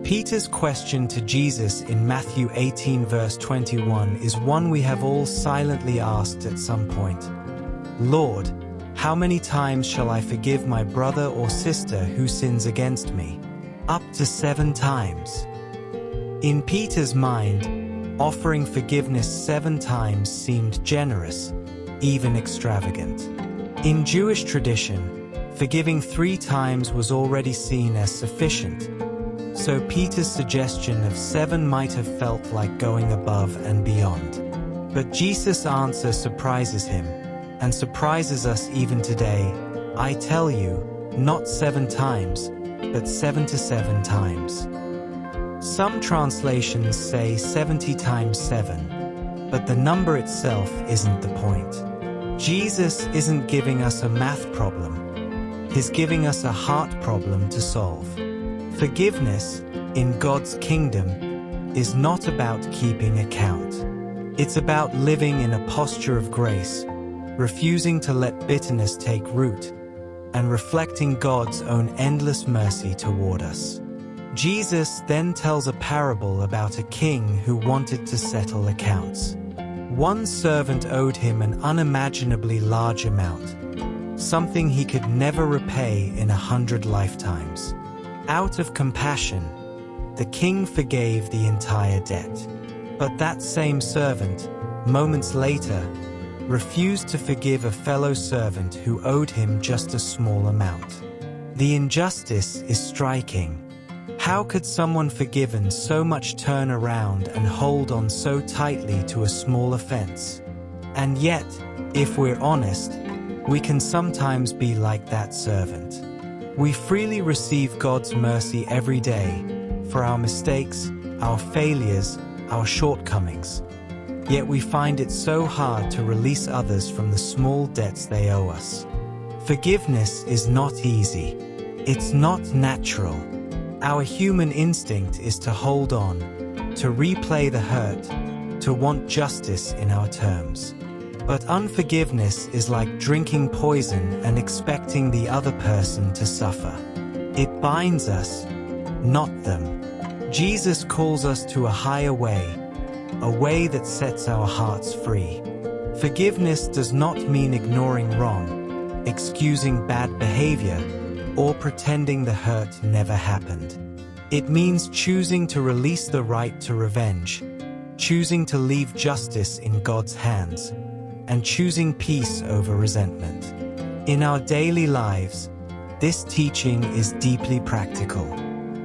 Peter's question to Jesus in Matthew 18 verse 21 is one we have all silently asked at some point. Lord, how many times shall I forgive my brother or sister who sins against me? Up to 7 times. In Peter's mind, offering forgiveness 7 times seemed generous, even extravagant. In Jewish tradition, forgiving 3 times was already seen as sufficient, so Peter's suggestion of 7 might have felt like going above and beyond. But Jesus' answer surprises him, and surprises us even today. I tell you, not 7 times, but 77 times. Some translations say 70 times 7, but the number itself isn't the point. Jesus isn't giving us a math problem. He's giving us a heart problem to solve. Forgiveness, in God's kingdom, is not about keeping account. It's about living in a posture of grace, refusing to let bitterness take root, and reflecting God's own endless mercy toward us. Jesus then tells a parable about a king who wanted to settle accounts. One servant owed him an unimaginably large amount, something he could never repay in 100 lifetimes. Out of compassion, the king forgave the entire debt. But that same servant, moments later, refused to forgive a fellow servant who owed him just a small amount. The injustice is striking. How could someone forgiven so much turn around and hold on so tightly to a small offense? And yet, if we're honest, we can sometimes be like that servant. We freely receive God's mercy every day for our mistakes, our failures, our shortcomings. Yet we find it so hard to release others from the small debts they owe us. Forgiveness is not easy. It's not natural. Our human instinct is to hold on, to replay the hurt, to want justice in our terms. But unforgiveness is like drinking poison and expecting the other person to suffer. It binds us, not them. Jesus calls us to a higher way, a way that sets our hearts free. Forgiveness does not mean ignoring wrong, excusing bad behavior, or pretending the hurt never happened. It means choosing to release the right to revenge, choosing to leave justice in God's hands, and choosing peace over resentment. In our daily lives, this teaching is deeply practical.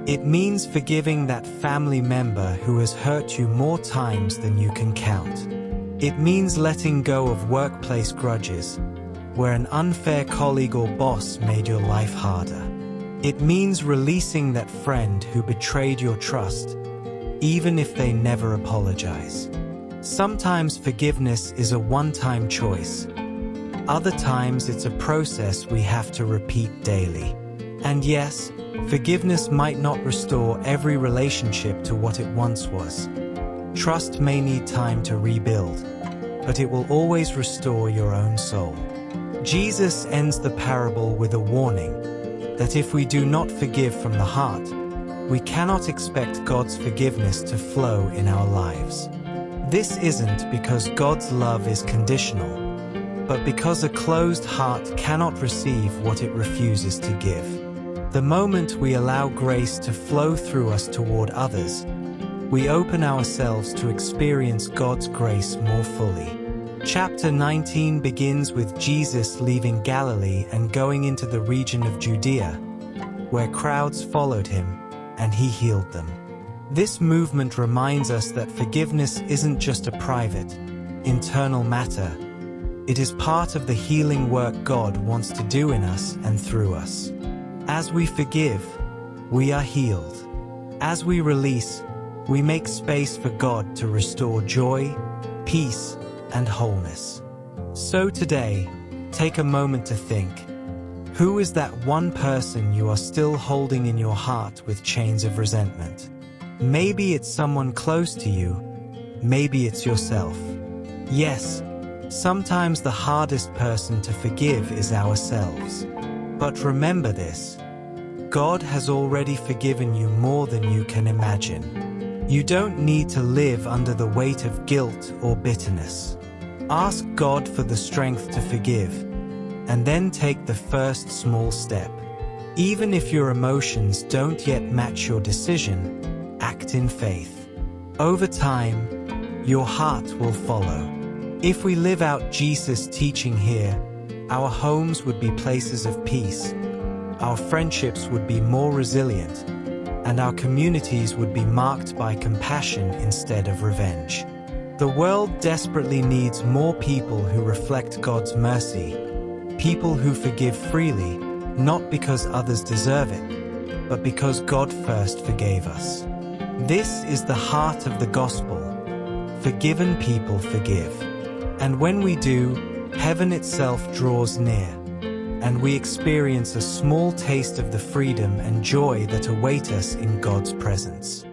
It means forgiving that family member who has hurt you more times than you can count. It means letting go of workplace grudges, where an unfair colleague or boss made your life harder. It means releasing that friend who betrayed your trust, even if they never apologize. Sometimes forgiveness is a one-time choice. Other times it's a process we have to repeat daily. And yes, forgiveness might not restore every relationship to what it once was. Trust may need time to rebuild, but it will always restore your own soul. Jesus ends the parable with a warning that if we do not forgive from the heart, we cannot expect God's forgiveness to flow in our lives. This isn't because God's love is conditional, but because a closed heart cannot receive what it refuses to give. The moment we allow grace to flow through us toward others, we open ourselves to experience God's grace more fully. Chapter 19 begins with Jesus leaving Galilee and going into the region of Judea, where crowds followed him, and he healed them. This movement reminds us that forgiveness isn't just a private, internal matter. It is part of the healing work God wants to do in us and through us. As we forgive, we are healed. As we release, we make space for God to restore joy, peace, and wholeness. So today, take a moment to think, who is that one person you are still holding in your heart with chains of resentment? Maybe it's someone close to you, maybe it's yourself. Yes, sometimes the hardest person to forgive is ourselves. But remember this, God has already forgiven you more than you can imagine. You don't need to live under the weight of guilt or bitterness. Ask God for the strength to forgive, and then take the first small step. Even if your emotions don't yet match your decision, act in faith. Over time, your heart will follow. If we live out Jesus' teaching here, our homes would be places of peace, our friendships would be more resilient, and our communities would be marked by compassion instead of revenge. The world desperately needs more people who reflect God's mercy, people who forgive freely, not because others deserve it, but because God first forgave us. This is the heart of the gospel. Forgiven people forgive. And when we do, heaven itself draws near, and we experience a small taste of the freedom and joy that await us in God's presence.